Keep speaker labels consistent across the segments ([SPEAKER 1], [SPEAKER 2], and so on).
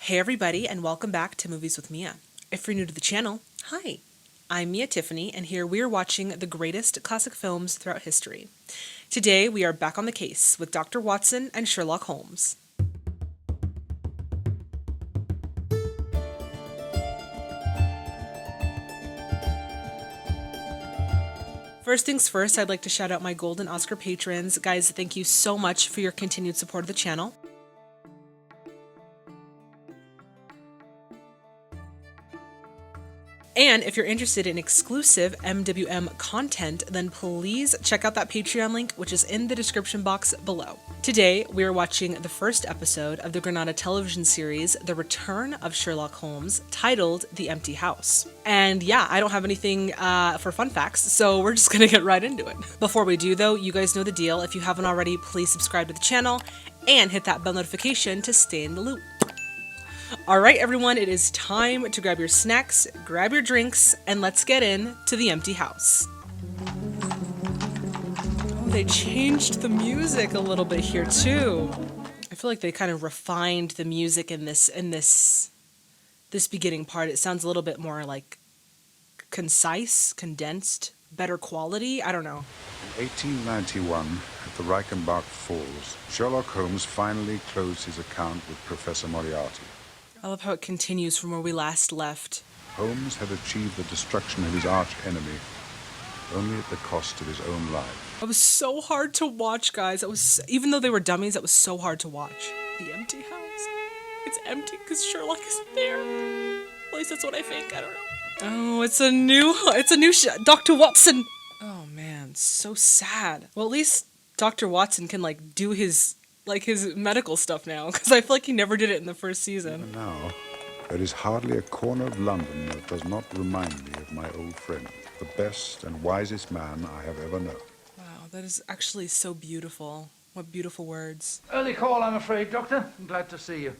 [SPEAKER 1] Hey everybody, and welcome back to Movies with Mia. If you're new to the channel, hi. I'm Mia Tiffany, and here we are watching the greatest classic films throughout history. Today, we are back on the case with Dr. Watson and Sherlock Holmes. First things first, I'd like to shout out my Golden Oscar patrons. Guys, thank you so much for your continued support of the channel. And if you're interested in exclusive MWM content, then please check out that Patreon link, which is in the description box below. Today, we are watching the first episode of the Granada television series, The Return of Sherlock Holmes, titled The Empty House. And yeah, I don't have anything for fun facts, so we're just gonna get right into it. Before we do though, you guys know the deal. If you haven't already, please subscribe to the channel and hit that bell notification to stay in the loop. Alright everyone, it is time to grab your snacks, grab your drinks, and let's get into The Empty House. Oh, they changed the music a little bit here too. I feel like they kind of refined the music in this beginning part. It sounds a little bit more like concise, condensed, better quality. I don't know.
[SPEAKER 2] In 1891, at the Reichenbach Falls, Sherlock Holmes finally closed his account with Professor Moriarty.
[SPEAKER 1] I love how it continues from where we last left.
[SPEAKER 2] Holmes had achieved the destruction of his arch-enemy, only at the cost of his own life.
[SPEAKER 1] It was so hard to watch, guys. It was, even though they were dummies, it was so hard to watch. The empty house. It's empty because Sherlock isn't there. At least that's what I think. I don't know. Oh, it's a new Dr. Watson. Oh man, so sad. Well, at least Dr. Watson can do his medical stuff now, because I feel like he never did it in the first season.
[SPEAKER 2] Even now, there is hardly a corner of London that does not remind me of my old friend, the best and wisest man I have ever known.
[SPEAKER 1] Wow, that is actually so beautiful. What beautiful words.
[SPEAKER 3] Early call, I'm afraid, Doctor. I'm glad to see you.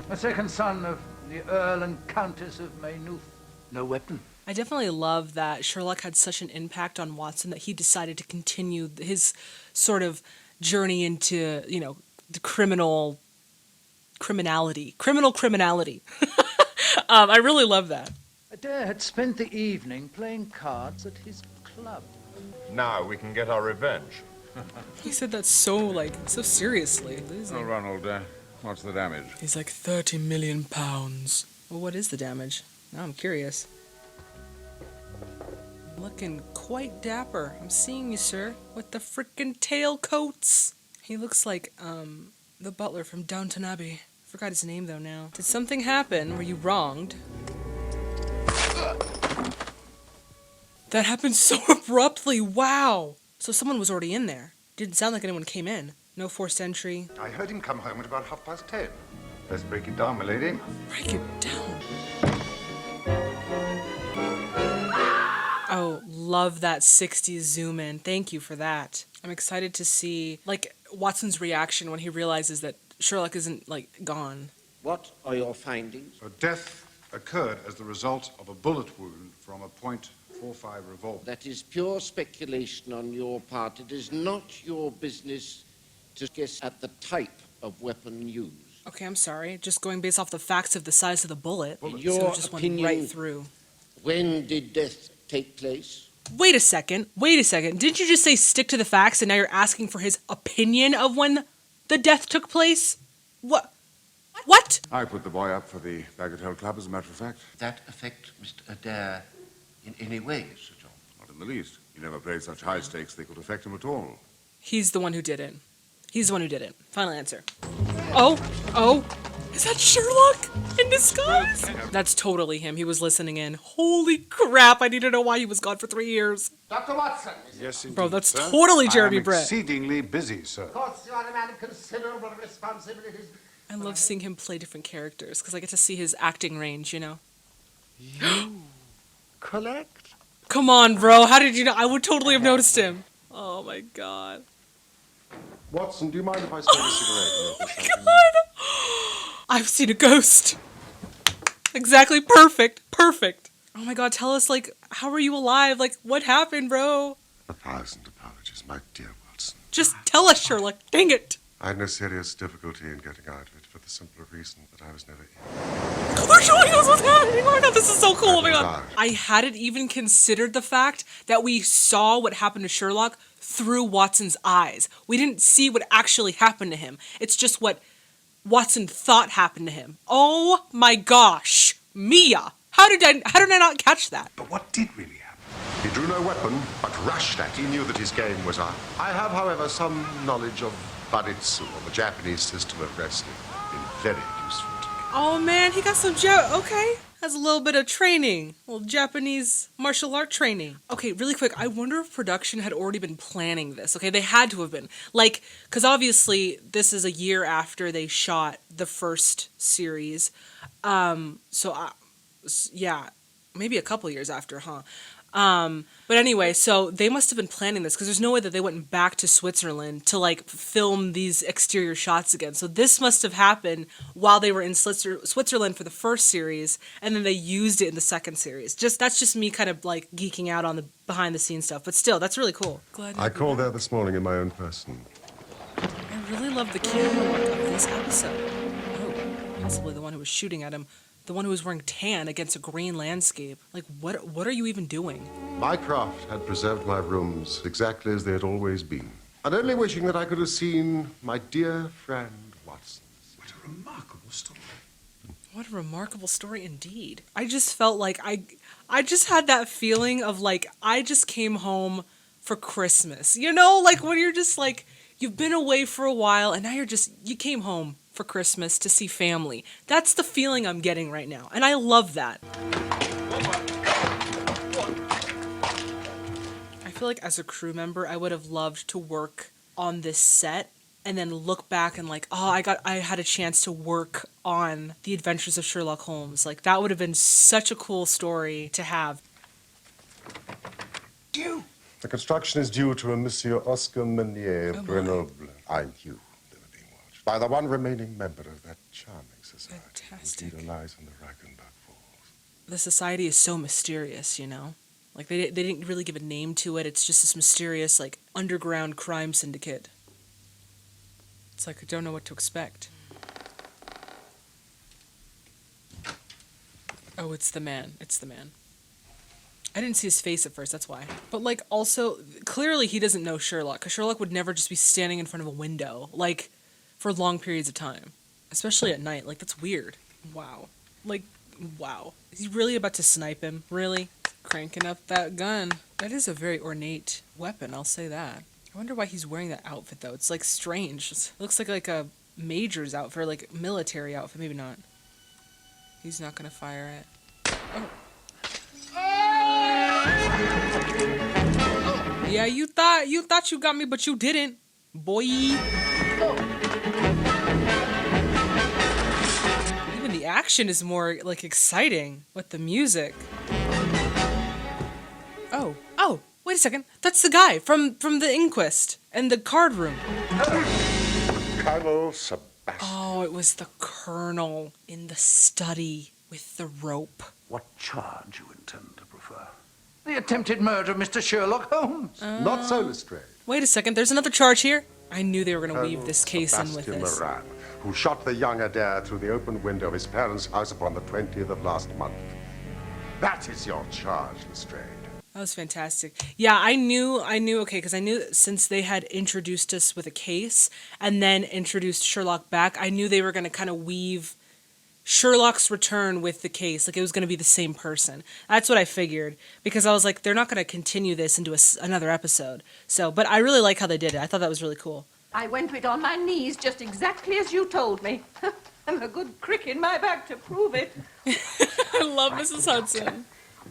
[SPEAKER 3] A second son of the Earl and Countess of Maynooth. No weapon.
[SPEAKER 1] I definitely love that Sherlock had such an impact on Watson that he decided to continue his sort of journey into, the criminality. I really love that.
[SPEAKER 3] Adair had spent the evening playing cards at his club.
[SPEAKER 4] Now we can get our revenge.
[SPEAKER 1] He said that so seriously.
[SPEAKER 5] Oh, Ronald, what's the damage?
[SPEAKER 1] He's like 30 million pounds. Well, what is the damage? Now I'm curious. Looking quite dapper. I'm seeing you, sir, with the frickin' tailcoats. He looks like, the butler from Downton Abbey. Forgot his name, though, now. Did something happen? Were you wronged? That happened so abruptly. Wow. So someone was already in there. Didn't sound like anyone came in. No forced entry.
[SPEAKER 4] I heard him come home at about 10:30. Let's break it down, my lady.
[SPEAKER 1] Break it down. Oh, love that 60s zoom in. Thank you for that. I'm excited to see, Watson's reaction when he realizes that Sherlock isn't, gone.
[SPEAKER 6] What are your findings?
[SPEAKER 2] A death occurred as the result of a bullet wound from a .45 revolver.
[SPEAKER 6] That is pure speculation on your part. It is not your business to guess at the type of weapon used.
[SPEAKER 1] Okay, I'm sorry. Just going based off the facts of the size of the bullet.
[SPEAKER 6] In
[SPEAKER 1] So
[SPEAKER 6] your
[SPEAKER 1] it just
[SPEAKER 6] opinion,
[SPEAKER 1] went right through.
[SPEAKER 6] when did death take place?
[SPEAKER 1] Wait a second. Didn't you just say stick to the facts and now you're asking for his opinion of when the death took place? What? What?
[SPEAKER 5] I put the boy up for the Bagatelle Club, as a matter of fact.
[SPEAKER 6] That affect Mr. Adair in any way, Sir John?
[SPEAKER 5] Not in the least. He never played such high stakes they could affect him at all.
[SPEAKER 1] He's the one who did it. Final answer. Oh. Is that Sherlock in disguise? That's totally him. He was listening in. Holy crap, I need to know why he was gone for 3 years.
[SPEAKER 3] Dr. Watson!
[SPEAKER 2] Yes, indeed,
[SPEAKER 1] Bro, that's
[SPEAKER 2] sir.
[SPEAKER 1] totally Jeremy
[SPEAKER 2] I am
[SPEAKER 1] Brett.
[SPEAKER 2] exceedingly busy, sir.
[SPEAKER 3] Of course, you are a man of considerable responsibilities.
[SPEAKER 1] I love seeing him play different characters because I get to see his acting range,
[SPEAKER 6] You collect?
[SPEAKER 1] Come on, bro. How did you know? I would totally have noticed him. Oh my god.
[SPEAKER 4] Watson, do you mind if I smoke a
[SPEAKER 1] Oh
[SPEAKER 4] cigarette?
[SPEAKER 1] my god. I've seen a ghost. Exactly. Perfect. Oh my god, tell us, how are you alive? What happened, bro?
[SPEAKER 4] 1,000 apologies, my dear Watson.
[SPEAKER 1] Just tell us, Sherlock. Dang it.
[SPEAKER 4] I had no serious difficulty in getting out of it.
[SPEAKER 7] for the simple reason that I was never in.
[SPEAKER 1] They're showing us what's happening. Oh my god, this is so cool. Oh my
[SPEAKER 7] That was
[SPEAKER 1] god.
[SPEAKER 7] ours.
[SPEAKER 1] I hadn't even considered the fact that we saw what happened to Sherlock through Watson's eyes. We didn't see what actually happened to him. It's just what Watson thought happened to him. Oh my gosh. Mia. How did I not catch that?
[SPEAKER 7] But what did really happen?
[SPEAKER 4] He drew no weapon, but rushed at. He knew that his game was up. I have, however, some knowledge of Baritsu, the Japanese system of wrestling. Been very useful to me.
[SPEAKER 1] Oh man, he got some okay. Has a little bit of training. A little Japanese martial art training. Okay, really quick, I wonder if production had already been planning this. Okay, they had to have been. Like, because obviously this is a year after they shot the first series. Yeah, maybe a couple years after, huh? But anyway, so they must have been planning this because there's no way that they went back to Switzerland to like film these exterior shots again. So this must have happened while they were in Switzerland for the first series, and then they used it in the second series. That's just me kind of like geeking out on the behind the scenes stuff, but still, that's really cool. Glad
[SPEAKER 7] I called there this morning in my own person.
[SPEAKER 1] I really love the camera work of this episode. Oh, possibly the one who was shooting at him. The one who was wearing tan against a green landscape. Like, what are you even doing?
[SPEAKER 7] My craft had preserved my rooms exactly as they had always been. And only wishing that I could have seen my dear friend Watson. What a remarkable story.
[SPEAKER 1] What a remarkable story indeed. I just felt like I just had that feeling of like, I just came home for Christmas. You know, like when you're just like, you've been away for a while and now you came home for Christmas to see family. That's the feeling I'm getting right now, and I love that. I feel like as a crew member, I would have loved to work on this set and then look back and like, oh, I had a chance to work on The Adventures of Sherlock Holmes. Like that would have been such a cool story to have.
[SPEAKER 7] Due. The construction is due to a Monsieur Oscar Meunier of Grenoble. I'm Hugh. By the one remaining member of that charming society.
[SPEAKER 1] Fantastic.
[SPEAKER 7] Whose leader lies in the Reichenbach Falls.
[SPEAKER 1] The society is so mysterious, you know? Like, they didn't really give a name to it. It's just this mysterious, like, underground crime syndicate. It's like, I don't know what to expect. Oh, it's the man. It's the man. I didn't see his face at first, that's why. But, like, also, clearly he doesn't know Sherlock, because Sherlock would never just be standing in front of a window. Like, for long periods of time, especially at night. Like, that's weird. Wow. Like, wow. Is he really about to snipe him? Really? Cranking up that gun. That is a very ornate weapon, I'll say that. I wonder why he's wearing that outfit, though. It's, like, strange. It looks like a major's outfit, or, like, military outfit. Maybe not. He's not gonna fire it. Oh. Yeah, you thought you got me, but you didn't, boy. Even the action is more, like, exciting with the music. Oh, wait a second. That's the guy from the inquest and the card room.
[SPEAKER 7] Colonel Sebastian.
[SPEAKER 1] Oh, it was the colonel in the study with the rope.
[SPEAKER 8] What charge you intend to prefer?
[SPEAKER 3] The attempted murder of Mr. Sherlock Holmes.
[SPEAKER 7] Not so, Lestrade.
[SPEAKER 1] Wait a second. There's another charge here. I knew they were going to weave this case in with
[SPEAKER 7] Sebastian
[SPEAKER 1] this.
[SPEAKER 7] Moran, who shot the young Adair through the open window of his parents' house upon the 20th of last month. That is your charge, Lestrade.
[SPEAKER 1] That was fantastic. Yeah, I knew, okay, because I knew that since they had introduced us with a case and then introduced Sherlock back, I knew they were going to kind of weave Sherlock's return with the case. Like, it was going to be the same person. That's what I figured, because I was like, they're not going to continue this into another episode. So, but I really like how they did it. I thought that was really cool.
[SPEAKER 9] I went to it on my knees, just exactly as you told me. And a good crick in my back to prove it.
[SPEAKER 1] I love Mrs. Hudson.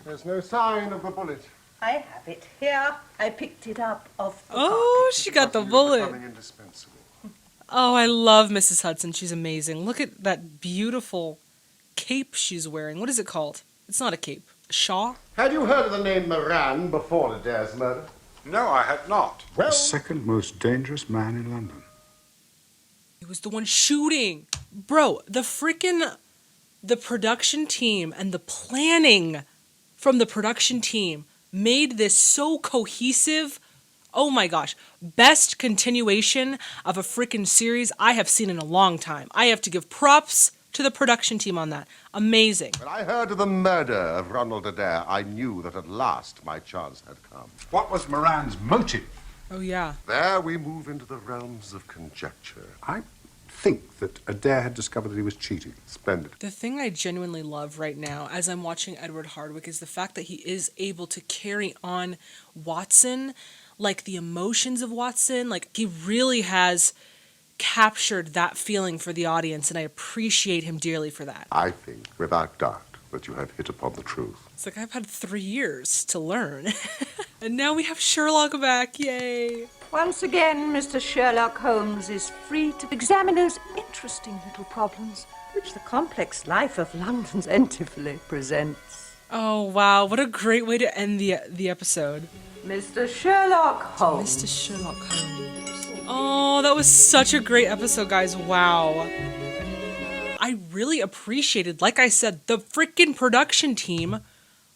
[SPEAKER 7] There's no sign of the bullet.
[SPEAKER 9] I have it here. I picked it up off the
[SPEAKER 1] Oh, she got the bullet.
[SPEAKER 7] Becoming indispensable.
[SPEAKER 1] Oh, I love Mrs. Hudson. She's amazing. Look at that beautiful cape she's wearing. What is it called? It's not a cape. A shawl?
[SPEAKER 7] Had you heard of the name Moran before Adair's murder?
[SPEAKER 4] No, I had not.
[SPEAKER 2] The second most dangerous man in London.
[SPEAKER 1] He was the one shooting. Bro, the production team and the planning from the production team made this so cohesive. Oh my gosh, best continuation of a freaking series I have seen in a long time. I have to give props to the production team on that. Amazing.
[SPEAKER 7] When I heard of the murder of Ronald Adair, I knew that at last my chance had come.
[SPEAKER 2] What was Moran's motive?
[SPEAKER 1] Oh yeah.
[SPEAKER 7] There we move into the realms of conjecture.
[SPEAKER 2] I think that Adair had discovered that he was cheating.
[SPEAKER 7] Splendid.
[SPEAKER 1] The thing I genuinely love right now as I'm watching Edward Hardwicke is the fact that he is able to carry on Watson, like the emotions of Watson. Like he really has captured that feeling for the audience, and I appreciate him dearly for that.
[SPEAKER 7] I think, without doubt, that you have hit upon the truth.
[SPEAKER 1] It's like I've had 3 years to learn. And now we have Sherlock back, yay!
[SPEAKER 9] Once again, Mr. Sherlock Holmes is free to examine those interesting little problems which the complex life of London's Entifly presents.
[SPEAKER 1] Oh wow, what a great way to end the episode.
[SPEAKER 9] Mr. Sherlock Holmes.
[SPEAKER 1] Mr. Sherlock Holmes. Oh, that was such a great episode, guys. Wow. I really appreciated, like I said, the freaking production team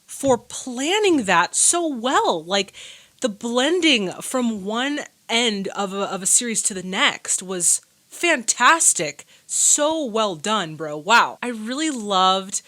[SPEAKER 1] for planning that so well. Like, the blending from one end of a series to the next was fantastic. So well done, bro. Wow. I really loved,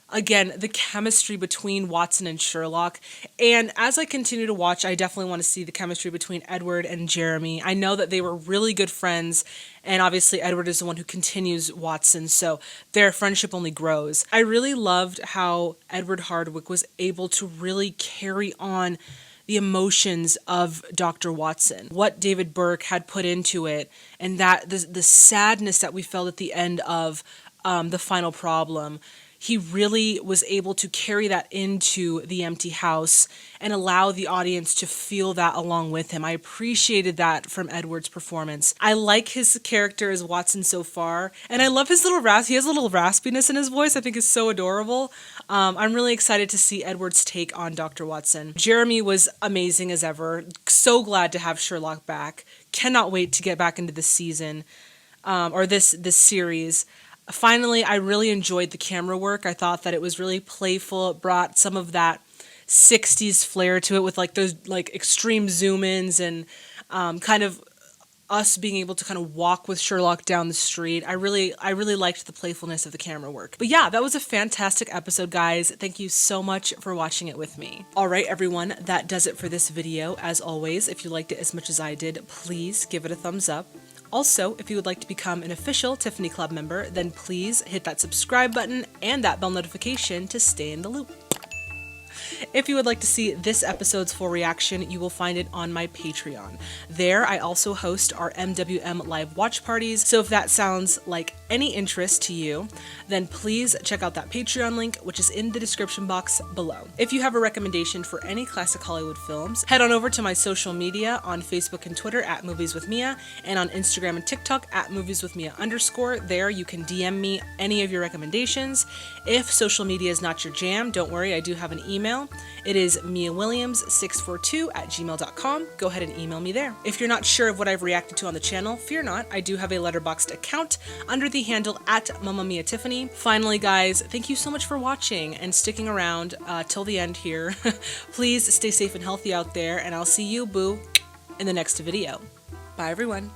[SPEAKER 1] again, the chemistry between Watson and Sherlock. And as I continue to watch, I definitely want to see the chemistry between Edward and Jeremy. I know that they were really good friends, and obviously Edward is the one who continues Watson, so their friendship only grows. I really loved how Edward Hardwicke was able to really carry on the emotions of Dr. Watson, what David Burke had put into it, and that the sadness that we felt at the end of The Final Problem. He really was able to carry that into The Empty House and allow the audience to feel that along with him. I appreciated that from Edward's performance. I like his character as Watson so far, and I love his little he has a little raspiness in his voice. I think is so adorable. I'm really excited to see Edward's take on Dr. Watson. Jeremy was amazing as ever. So glad to have Sherlock back. Cannot wait to get back into this season, or this series. Finally, I really enjoyed the camera work. I thought that it was really playful. It brought some of that 60s flair to it with like those like extreme zoom-ins and kind of us being able to kind of walk with Sherlock down the street. I really liked the playfulness of the camera work. But yeah, that was a fantastic episode, guys. Thank you so much for watching it with me. All right, everyone, that does it for this video. As always, if you liked it as much as I did, please give it a thumbs up. Also, if you would like to become an official Tiffany Club member, then please hit that subscribe button and that bell notification to stay in the loop. If you would like to see this episode's full reaction, you will find it on my Patreon. There, I also host our MWM live watch parties, so if that sounds like any interest to you, then please check out that Patreon link, which is in the description box below. If you have a recommendation for any classic Hollywood films, head on over to my social media on Facebook and Twitter at Movies with Mia, and on Instagram and TikTok at movieswithmia_. There, you can DM me any of your recommendations. If social media is not your jam, don't worry, I do have an email. It is miawilliams642@gmail.com. Go ahead and email me there. If you're not sure of what I've reacted to on the channel, fear not, I do have a Letterboxd account under the handle at Mamma Mia Tiffany. Finally, guys, thank you so much for watching and sticking around till the end here. Please stay safe and healthy out there, and I'll see you, boo, in the next video. Bye, everyone.